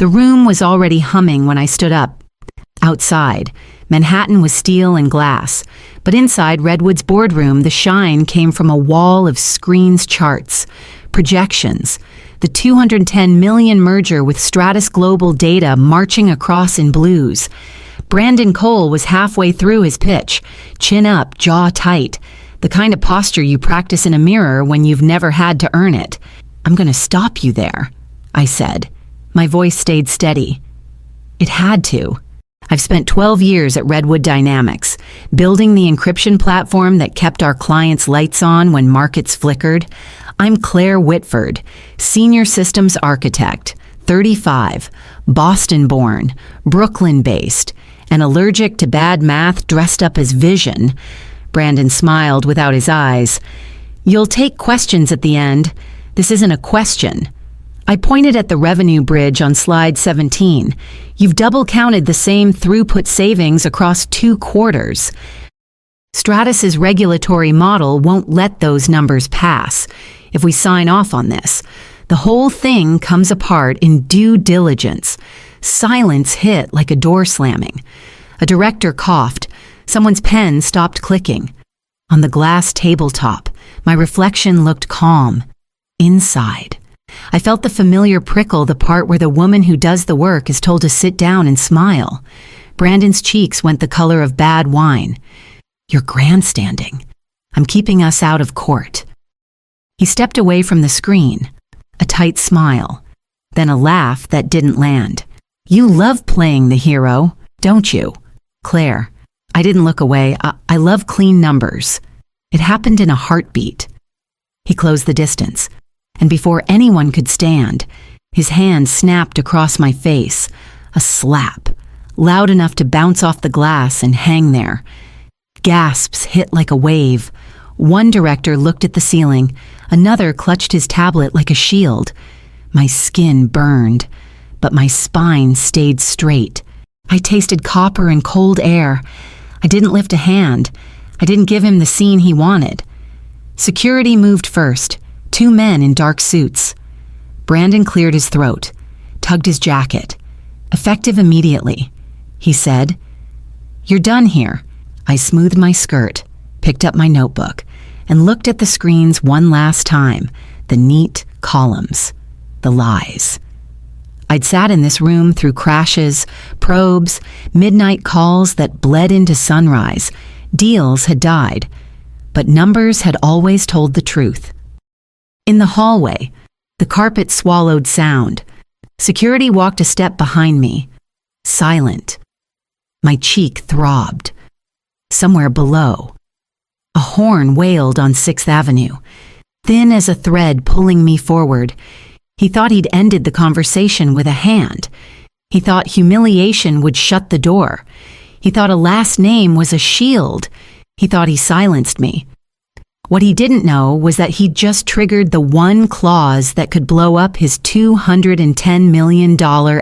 The room was already humming when I stood up. Outside, Manhattan was steel and glass, but inside Redwood's boardroom, the shine came from a wall of screens, charts, projections, the 210 million merger with Stratus Global Data marching across in blues. Brandon Cole was halfway through his pitch, chin up, jaw tight, the kind of posture you practice in a mirror when you've never had to earn it. "I'm going to stop you there," I said. My voice stayed steady. It had to. I've spent 12 years at Redwood Dynamics, building the encryption platform that kept our clients' lights on when markets flickered. I'm Claire Whitford, Senior Systems Architect, 35, Boston-born, Brooklyn-based, and allergic to bad math dressed up as Vision. Brandon smiled without his eyes. "You'll take questions at the end. This isn't a question." I pointed at the revenue bridge on slide 17. "You've double-counted the same throughput savings across 2 quarters. Stratus's regulatory model won't let those numbers pass if we sign off on this. The whole thing comes apart in due diligence." Silence hit like a door slamming. A director coughed. Someone's pen stopped clicking. On the glass tabletop, my reflection looked calm. Inside, I felt the familiar prickle, the part where the woman who does the work is told to sit down and smile. Brandon's cheeks went the color of bad wine. "You're grandstanding. I'm keeping us out of court." He stepped away from the screen, a tight smile, then a laugh that didn't land. "You love playing the hero, don't you?" "Claire." I didn't look away. I love clean numbers. It happened in a heartbeat. He closed the distance, and before anyone could stand, his hand snapped across my face, a slap, loud enough to bounce off the glass and hang there. Gasps hit like a wave. One director looked at the ceiling, another clutched his tablet like a shield. My skin burned, but my spine stayed straight. I tasted copper and cold air. I didn't lift a hand. I didn't give him the scene he wanted. Security moved first, 2 men in dark suits. Brandon cleared his throat, tugged his jacket. "Effective immediately," he said. "You're done here." I smoothed my skirt, picked up my notebook, and looked at the screens one last time, the neat columns, the lies. I'd sat in this room through crashes, probes, midnight calls that bled into sunrise. Deals had died, but numbers had always told the truth. In the hallway, the carpet swallowed sound. Security walked a step behind me, silent. My cheek throbbed. Somewhere below, a horn wailed on 6th Avenue, thin as a thread pulling me forward. He thought he'd ended the conversation with a hand. He thought humiliation would shut the door. He thought a last name was a shield. He thought he silenced me. What he didn't know was that he'd just triggered the one clause that could blow up his $210 million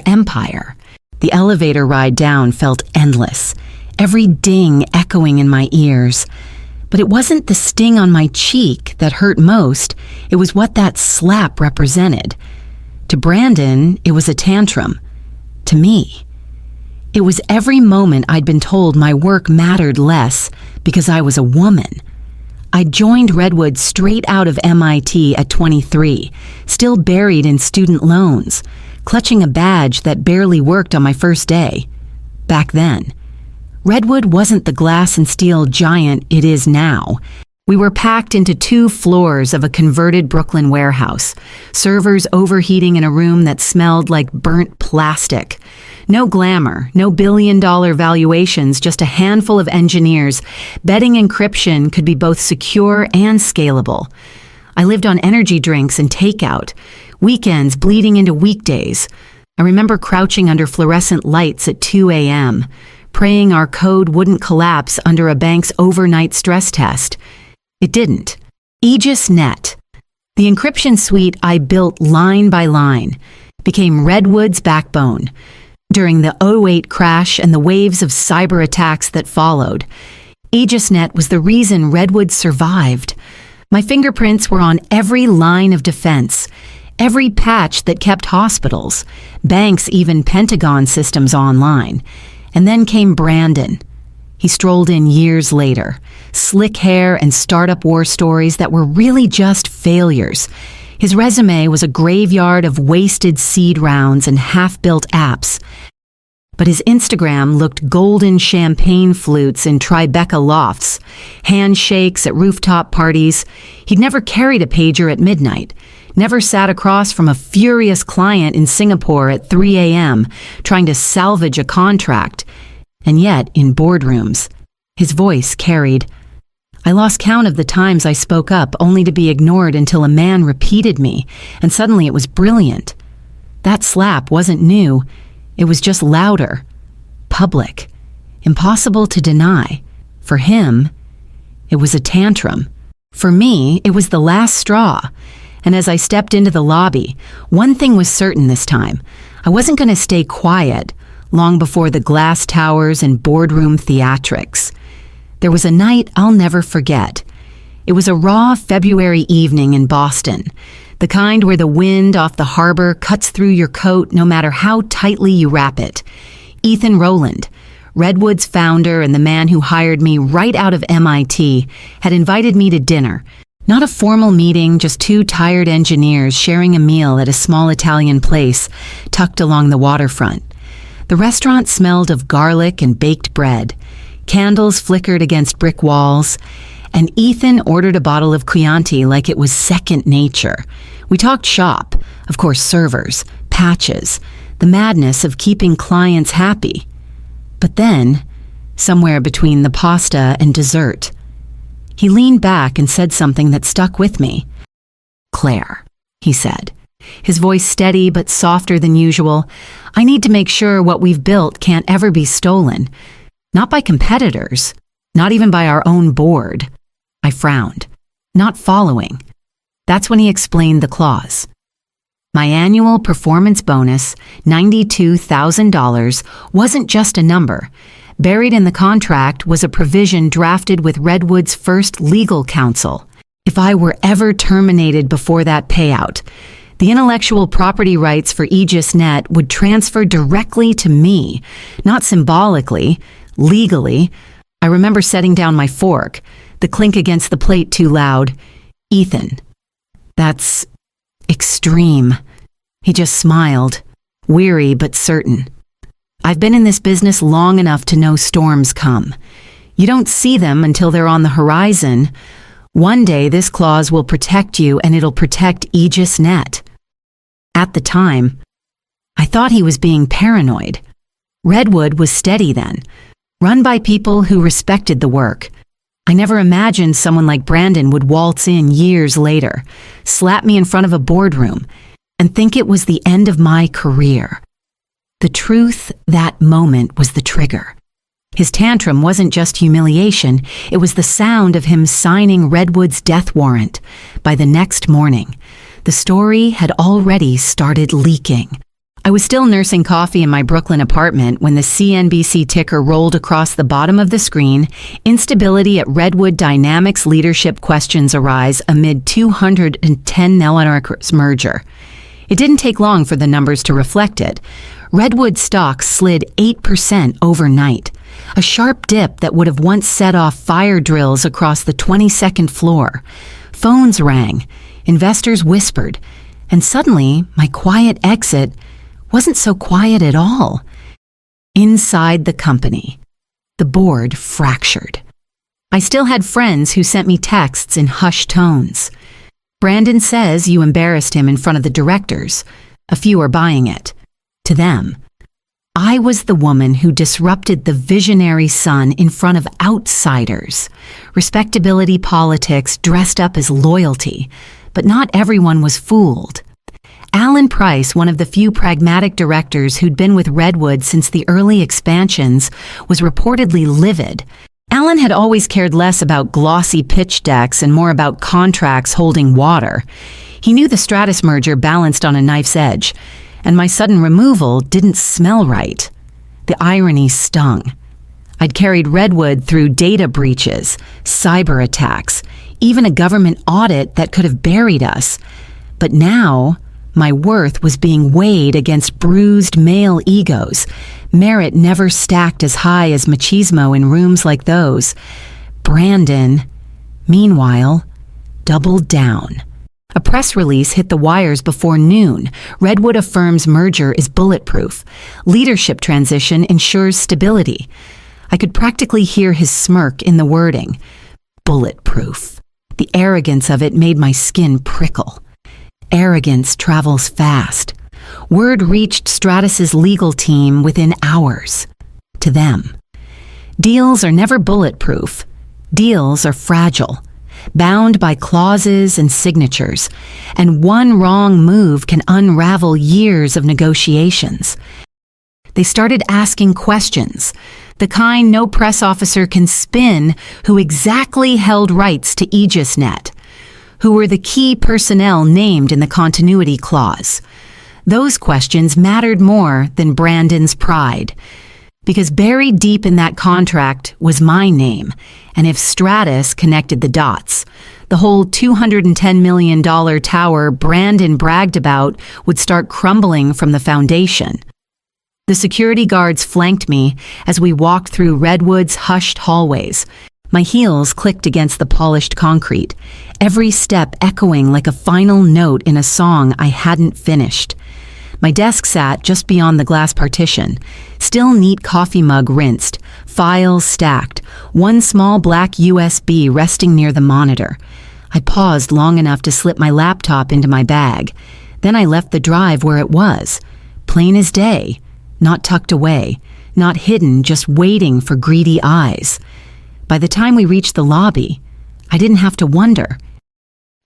empire. The elevator ride down felt endless, every ding echoing in my ears. But it wasn't the sting on my cheek that hurt most. It was what that slap represented. To Brandon, it was a tantrum. To me, it was every moment I'd been told my work mattered less because I was a woman. I joined Redwood straight out of MIT at 23, still buried in student loans, clutching a badge that barely worked on my first day. Back then, Redwood wasn't the glass and steel giant it is now. We were packed into 2 floors of a converted Brooklyn warehouse, servers overheating in a room that smelled like burnt plastic. No glamour, no billion-dollar valuations, just a handful of engineers betting encryption could be both secure and scalable. I lived on energy drinks and takeout, weekends bleeding into weekdays. I remember crouching under fluorescent lights at 2 a.m., praying our code wouldn't collapse under a bank's overnight stress test. It didn't. AegisNet, the encryption suite I built line by line, became Redwood's backbone. During the '08 crash and the waves of cyberattacks that followed, AegisNet was the reason Redwood survived. My fingerprints were on every line of defense, every patch that kept hospitals, banks, even Pentagon systems online. And then came Brandon. He strolled in years later, slick hair and startup war stories that were really just failures. His resume was a graveyard of wasted seed rounds and half-built apps. But his Instagram looked golden champagne flutes in Tribeca lofts, handshakes at rooftop parties. He'd never carried a pager at midnight, never sat across from a furious client in Singapore at 3 a.m. trying to salvage a contract. And yet, in boardrooms, his voice carried. I lost count of the times I spoke up only to be ignored until a man repeated me, and suddenly it was brilliant. That slap wasn't new. It was just louder, public, impossible to deny. For him, it was a tantrum. For me, it was the last straw. And as I stepped into the lobby, one thing was certain this time. I wasn't going to stay quiet long before the glass towers and boardroom theatrics. There was a night I'll never forget. It was a raw February evening in Boston, the kind where the wind off the harbor cuts through your coat no matter how tightly you wrap it. Ethan Rowland, Redwood's founder and the man who hired me right out of MIT, had invited me to dinner. Not a formal meeting, just two tired engineers sharing a meal at a small Italian place tucked along the waterfront. The restaurant smelled of garlic and baked bread. Candles flickered against brick walls, and Ethan ordered a bottle of Chianti like it was second nature. We talked shop, of course servers, patches, the madness of keeping clients happy. But then, somewhere between the pasta and dessert, he leaned back and said something that stuck with me. "Claire," he said, his voice steady but softer than usual, "I need to make sure what we've built can't ever be stolen. Not by competitors, not even by our own board." I frowned. Not following. That's when he explained the clause. My annual performance bonus, $92,000, wasn't just a number. Buried in the contract was a provision drafted with Redwood's first legal counsel. If I were ever terminated before that payout, the intellectual property rights for AegisNet would transfer directly to me, not symbolically, legally. I remember setting down my fork, the clink against the plate too loud. "Ethan, that's extreme." He just smiled, weary but certain. "I've been in this business long enough to know storms come. You don't see them until they're on the horizon. One day this clause will protect you, and it'll protect AegisNet." At the time, I thought he was being paranoid. Redwood was steady then, run by people who respected the work. I never imagined someone like Brandon would waltz in years later, slap me in front of a boardroom, and think it was the end of my career. The truth, that moment was the trigger. His tantrum wasn't just humiliation, it was the sound of him signing Redwood's death warrant. By the next morning, the story had already started leaking. I was still nursing coffee in my Brooklyn apartment when the CNBC ticker rolled across the bottom of the screen. Instability at Redwood Dynamics leadership questions arise amid $210 million merger. It didn't take long for the numbers to reflect it. Redwood stock slid 8% overnight, a sharp dip that would have once set off fire drills across the 22nd floor. Phones rang, investors whispered, and suddenly my quiet exit wasn't so quiet at all. Inside the company, the board fractured. I still had friends who sent me texts in hushed tones. "Brandon says you embarrassed him in front of the directors. A few are buying it." To them, I was the woman who disrupted the visionary son in front of outsiders. Respectability politics dressed up as loyalty, but not everyone was fooled. Alan Price, one of the few pragmatic directors who'd been with Redwood since the early expansions, was reportedly livid. Alan had always cared less about glossy pitch decks and more about contracts holding water. He knew the Stratus merger balanced on a knife's edge, and my sudden removal didn't smell right. The irony stung. I'd carried Redwood through data breaches, cyberattacks, even a government audit that could have buried us. But now, My worth was being weighed against bruised male egos, merit never stacked as high as machismo in rooms like those. Brandon, meanwhile, doubled down. A press release hit the wires before noon. Redwood affirms merger is bulletproof. Leadership transition ensures stability. I could practically hear his smirk in the wording. Bulletproof. The arrogance of it made my skin prickle. Arrogance travels fast. Word reached Stratus's legal team within hours. To them, deals are never bulletproof. Deals are fragile, bound by clauses and signatures, and one wrong move can unravel years of negotiations. They started asking questions, the kind no press officer can spin. Who exactly held rights to AegisNet? Who were the key personnel named in the continuity clause? Those questions mattered more than Brandon's pride, because buried deep in that contract was my name, and if Stratus connected the dots, the whole $210 million tower Brandon bragged about would start crumbling from the foundation. The security guards flanked me as we walked through Redwood's hushed hallways. My heels clicked against the polished concrete, every step echoing like a final note in a song I hadn't finished. My desk sat just beyond the glass partition, still neat coffee mug rinsed, files stacked, one small black USB resting near the monitor. I paused long enough to slip my laptop into my bag. Then I left the drive where it was, plain as day, not tucked away, not hidden, just waiting for greedy eyes. By the time we reached the lobby, I didn't have to wonder.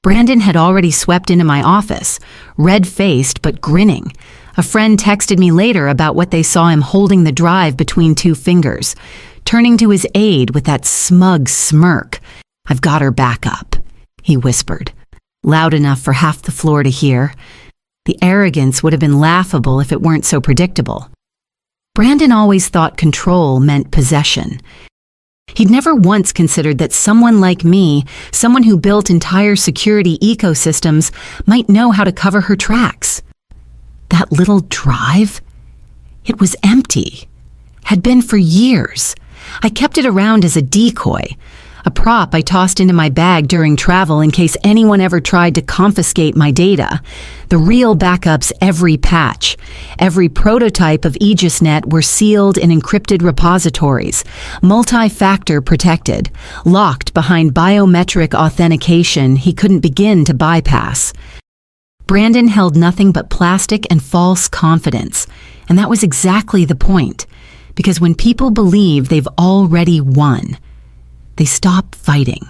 Brandon had already swept into my office, red-faced but grinning. A friend texted me later about what they saw him holding the drive between two fingers, turning to his aide with that smug smirk. "I've got her back up," he whispered, loud enough for half the floor to hear. The arrogance would have been laughable if it weren't so predictable. Brandon always thought control meant possession. He'd never once considered that someone like me, someone who built entire security ecosystems, might know how to cover her tracks. That little drive? It was empty. Had been for years. I kept it around as a decoy, a prop I tossed into my bag during travel in case anyone ever tried to confiscate my data. The real backups every patch, every prototype of AegisNet were sealed in encrypted repositories, multi-factor protected, locked behind biometric authentication he couldn't begin to bypass. Brandon held nothing but plastic and false confidence, and that was exactly the point, because when people believe they've already won, they stop fighting.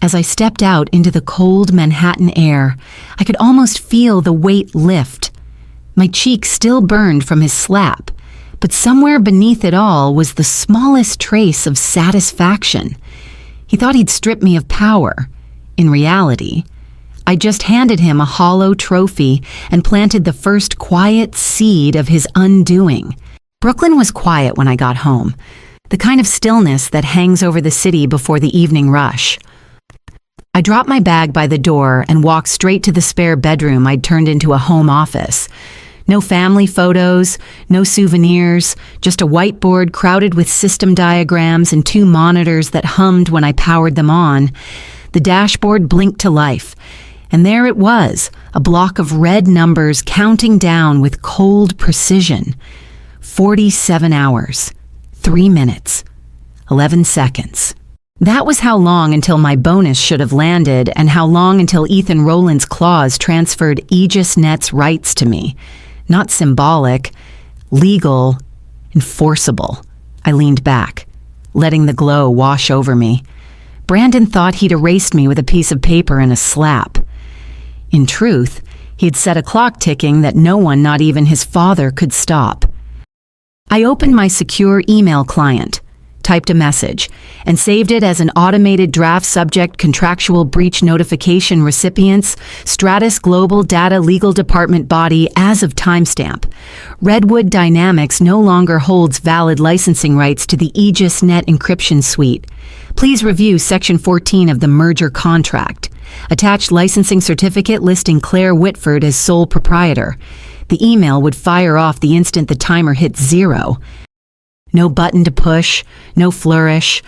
As I stepped out into the cold Manhattan air, I could almost feel the weight lift. My cheek still burned from his slap, but somewhere beneath it all was the smallest trace of satisfaction. He thought he'd strip me of power. In reality, I just handed him a hollow trophy and planted the first quiet seed of his undoing. Brooklyn was quiet when I got home, the kind of stillness that hangs over the city before the evening rush. I dropped my bag by the door and walked straight to the spare bedroom I'd turned into a home office. No family photos, no souvenirs, just a whiteboard crowded with system diagrams and two monitors that hummed when I powered them on. The dashboard blinked to life, and there it was, a block of red numbers counting down with cold precision. 47 hours. 3 minutes, 11 seconds. That was how long until my bonus should have landed, and how long until Ethan Rowland's clause transferred AegisNet's rights to me. Not symbolic, legal, enforceable. I leaned back, letting the glow wash over me. Brandon thought he'd erased me with a piece of paper and a slap. In truth, he'd set a clock ticking that no one, not even his father, could stop. I opened my secure email client, typed a message, and saved it as an automated draft subject: contractual breach notification recipients, Stratus Global Data Legal Department body as of timestamp. Redwood Dynamics no longer holds valid licensing rights to the AegisNet encryption suite. Please review Section 14 of the merger contract. Attached licensing certificate listing Claire Whitford as sole proprietor. The email would fire off the instant the timer hit 0. No button to push, no flourish,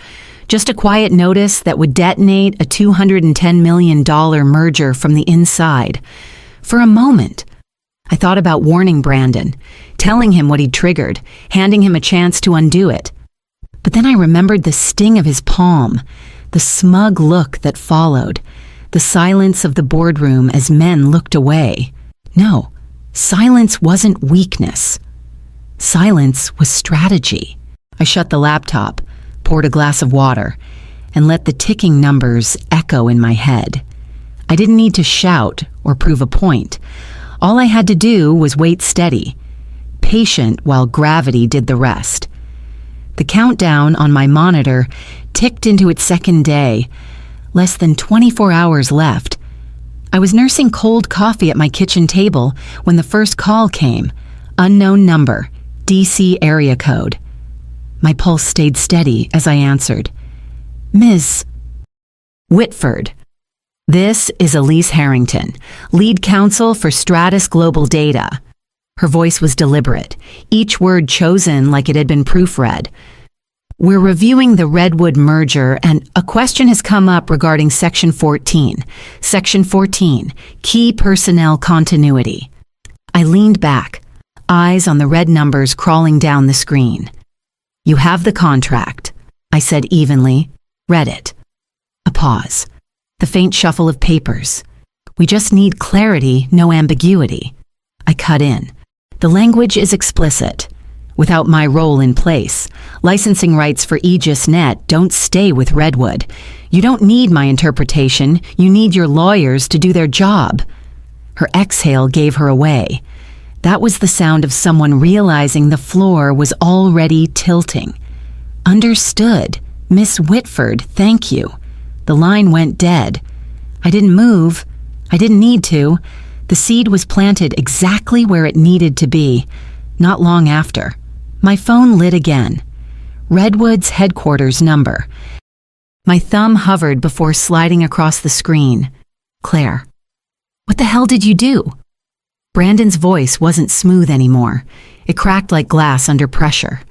just a quiet notice that would detonate a $210 million merger from the inside. For a moment, I thought about warning Brandon, telling him what he'd triggered, handing him a chance to undo it. But then I remembered the sting of his palm, the smug look that followed, the silence of the boardroom as men looked away. No, silence wasn't weakness. Silence was strategy. I shut the laptop, poured a glass of water, and let the ticking numbers echo in my head. I didn't need to shout or prove a point. All I had to do was wait steady, patient while gravity did the rest. The countdown on my monitor ticked into its second day. Less than 24 hours left. I was nursing cold coffee at my kitchen table when the first call came. Unknown number, DC area code. My pulse stayed steady as I answered. Ms. Whitford. This is Elise Harrington, lead counsel for Stratus Global Data. Her voice was deliberate, each word chosen like it had been proofread. We're reviewing the Redwood merger, and a question has come up regarding Section 14. Section 14, key personnel continuity. I leaned back, eyes on the red numbers crawling down the screen. You have the contract, I said evenly. Read it. A pause. The faint shuffle of papers. We just need clarity, no ambiguity. I cut in. The language is explicit. Without my role in place, licensing rights for AegisNet don't stay with Redwood. You don't need my interpretation. You need your lawyers to do their job. Her exhale gave her away. That was the sound of someone realizing the floor was already tilting. Understood. Miss Whitford, thank you. The line went dead. I didn't move. I didn't need to. The seed was planted exactly where it needed to be. Not long after, my phone lit again. Redwood's headquarters number. My thumb hovered before sliding across the screen. Claire. What the hell did you do? Brandon's voice wasn't smooth anymore. It cracked like glass under pressure.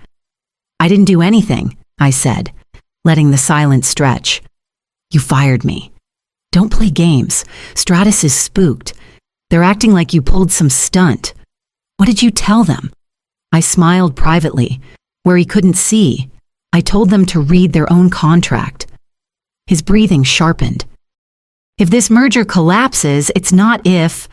I didn't do anything, I said, letting the silence stretch. You fired me. Don't play games. Stratus is spooked. They're acting like you pulled some stunt. What did you tell them? I smiled privately, where he couldn't see. I told them to read their own contract. His breathing sharpened. If this merger collapses, it's not if...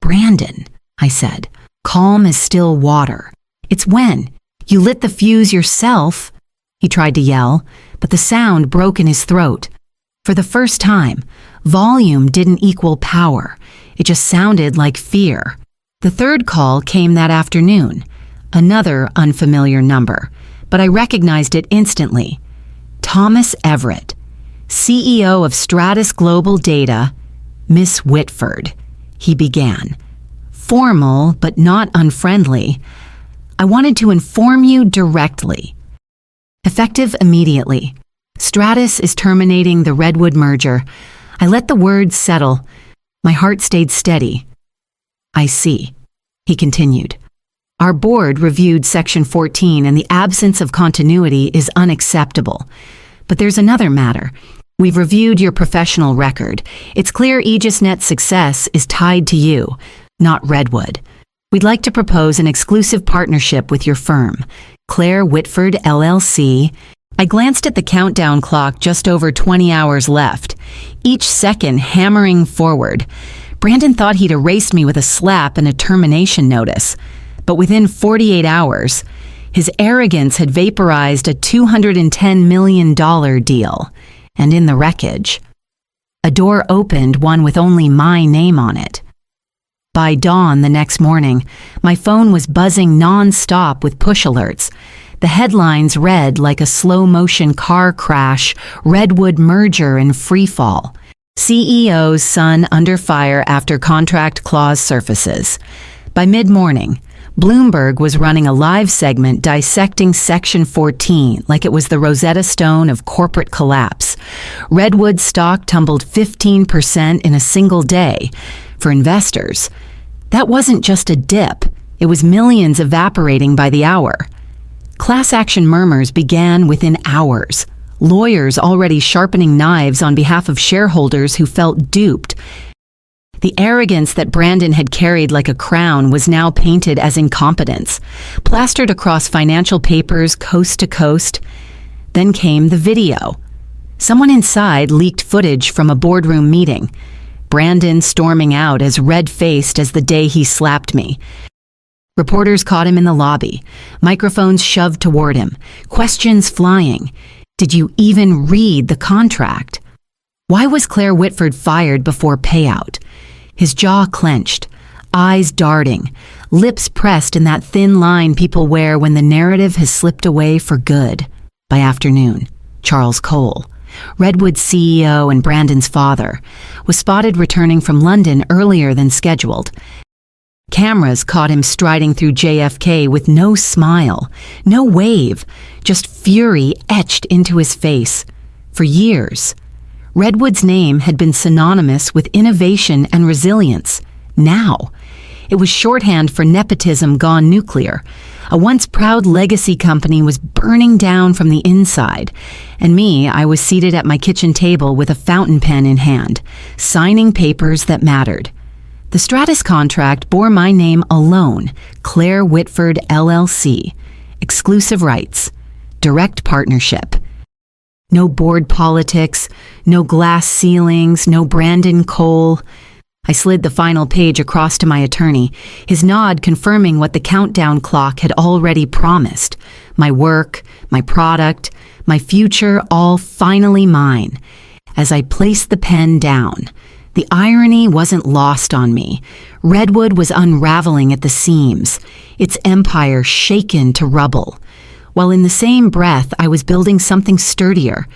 Brandon, I said, calm as still water. It's when. You lit the fuse yourself. He tried to yell, but the sound broke in his throat. For the first time, volume didn't equal power. It just sounded like fear. The third call came that afternoon. Another unfamiliar number, but I recognized it instantly. Thomas Everett, CEO of Stratus Global Data, Miss Whitford, he began. Formal, but not unfriendly. I wanted to inform you directly. Effective immediately. Stratus is terminating the Redwood merger. I let the words settle. My heart stayed steady. I see, he continued. Our board reviewed Section 14 and the absence of continuity is unacceptable. But there's another matter. We've reviewed your professional record. It's clear AegisNet's success is tied to you, not Redwood. We'd like to propose an exclusive partnership with your firm, Claire Whitford, LLC. I glanced at the countdown clock, just over 20 hours left, each second hammering forward. Brandon thought he'd erased me with a slap and a termination notice. But within 48 hours, his arrogance had vaporized a $210 million deal. And in the wreckage, a door opened, one with only my name on it. By dawn the next morning, my phone was buzzing non-stop with push alerts. The headlines read like a slow-motion car crash, Redwood merger in freefall. CEO's son under fire after contract clause surfaces. By mid-morning, Bloomberg was running a live segment dissecting Section 14 like it was the Rosetta Stone of corporate collapse. Redwood stock tumbled 15% in a single day. For investors, that wasn't just a dip. It was millions evaporating by the hour. Class action murmurs began within hours. Lawyers already sharpening knives on behalf of shareholders who felt duped. The arrogance that Brandon had carried like a crown was now painted as incompetence, plastered across financial papers coast to coast. Then came the video. Someone inside leaked footage from a boardroom meeting. Brandon storming out as red-faced as the day he slapped me. Reporters caught him in the lobby, microphones shoved toward him, questions flying. Did you even read the contract? Why was Claire Whitford fired before payout? His jaw clenched, eyes darting, lips pressed in that thin line people wear when the narrative has slipped away for good. By afternoon, Charles Cole, Redwood's CEO and Brandon's father, was spotted returning from London earlier than scheduled. Cameras caught him striding through JFK with no smile, no wave, just fury etched into his face. For years, Redwood's name had been synonymous with innovation and resilience. Now, it was shorthand for nepotism gone nuclear. A once proud legacy company was burning down from the inside, and I was seated at my kitchen table with a fountain pen in hand, signing papers that mattered. The Stratus contract bore my name alone, Claire Whitford LLC, exclusive rights, direct partnership. No board politics, no glass ceilings, no Brandon Cole. I slid the final page across to my attorney, his nod confirming what the countdown clock had already promised. My work, my product, my future, all finally mine. As I placed the pen down, the irony wasn't lost on me. Redwood was unraveling at the seams, its empire shaken to rubble. While in the same breath I was building something sturdier.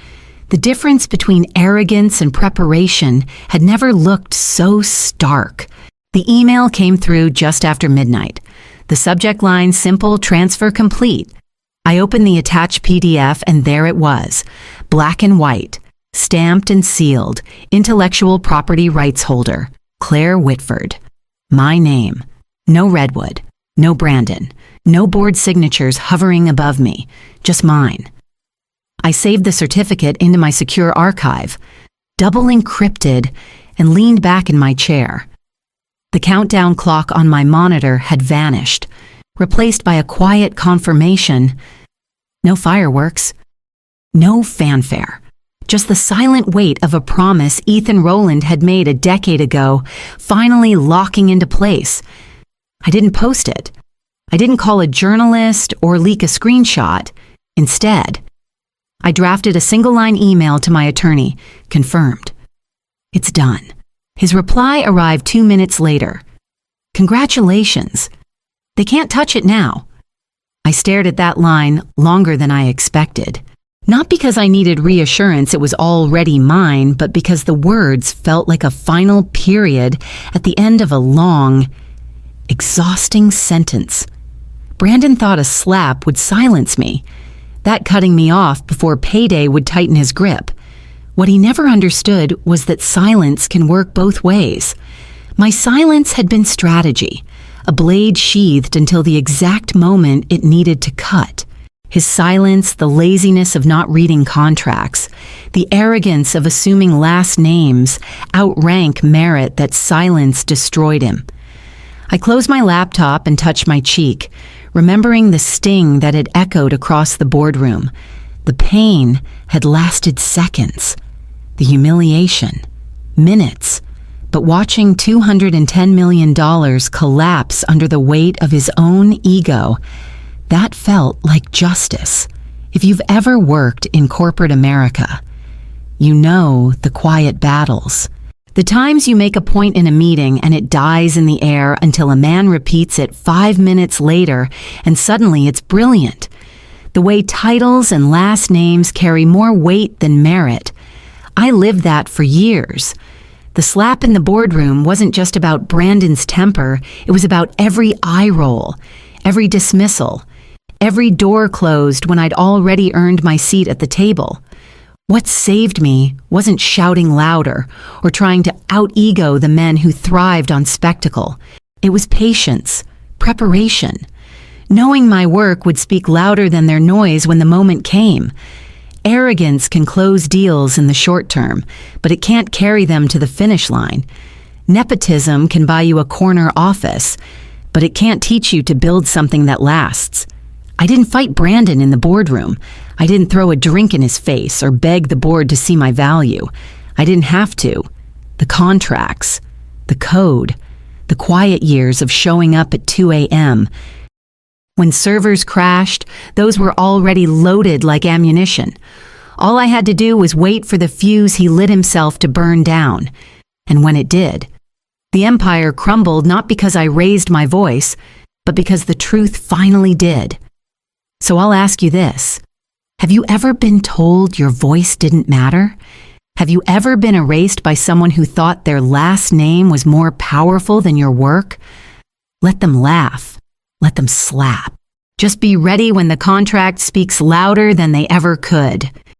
The difference between arrogance and preparation had never looked so stark. The email came through just after midnight. The subject line simple, transfer complete. I opened the attached PDF and there it was, black and white, stamped and sealed, intellectual property rights holder, Claire Whitford. My name. No Redwood. No Brandon. No board signatures hovering above me. Just mine. I saved the certificate into my secure archive, double encrypted, and leaned back in my chair. The countdown clock on my monitor had vanished, replaced by a quiet confirmation. No fireworks. No fanfare. Just the silent weight of a promise Ethan Rowland had made a decade ago, finally locking into place. I didn't post it. I didn't call a journalist or leak a screenshot. Instead, I drafted a single-line email to my attorney, confirmed. It's done. His reply arrived 2 minutes later. Congratulations. They can't touch it now. I stared at that line longer than I expected. Not because I needed reassurance it was already mine, but because the words felt like a final period at the end of a long, exhausting sentence. Brandon thought a slap would silence me, that cutting me off before payday would tighten his grip. What he never understood was that silence can work both ways. My silence had been strategy, a blade sheathed until the exact moment it needed to cut. His silence, the laziness of not reading contracts, the arrogance of assuming last names outrank merit that silence destroyed him. I closed my laptop and touched my cheek, remembering the sting that had echoed across the boardroom. The pain had lasted seconds, the humiliation, minutes, but watching $210 million collapse under the weight of his own ego, that felt like justice. If you've ever worked in corporate America, you know the quiet battles. The times you make a point in a meeting and it dies in the air until a man repeats it 5 minutes later and suddenly it's brilliant. The way titles and last names carry more weight than merit. I lived that for years. The slap in the boardroom wasn't just about Brandon's temper, it was about every eye roll, every dismissal, every door closed when I'd already earned my seat at the table. What saved me wasn't shouting louder or trying to out-ego the men who thrived on spectacle. It was patience, preparation, knowing my work would speak louder than their noise when the moment came. Arrogance can close deals in the short term, but it can't carry them to the finish line. Nepotism can buy you a corner office, but it can't teach you to build something that lasts. I didn't fight Brandon in the boardroom. I didn't throw a drink in his face or beg the board to see my value. I didn't have to. The contracts, the code, the quiet years of showing up at 2 a.m. When servers crashed, those were already loaded like ammunition. All I had to do was wait for the fuse he lit himself to burn down. And when it did, the empire crumbled not because I raised my voice, but because the truth finally did. So I'll ask you this. Have you ever been told your voice didn't matter? Have you ever been erased by someone who thought their last name was more powerful than your work? Let them laugh. Let them slap. Just be ready when the contract speaks louder than they ever could.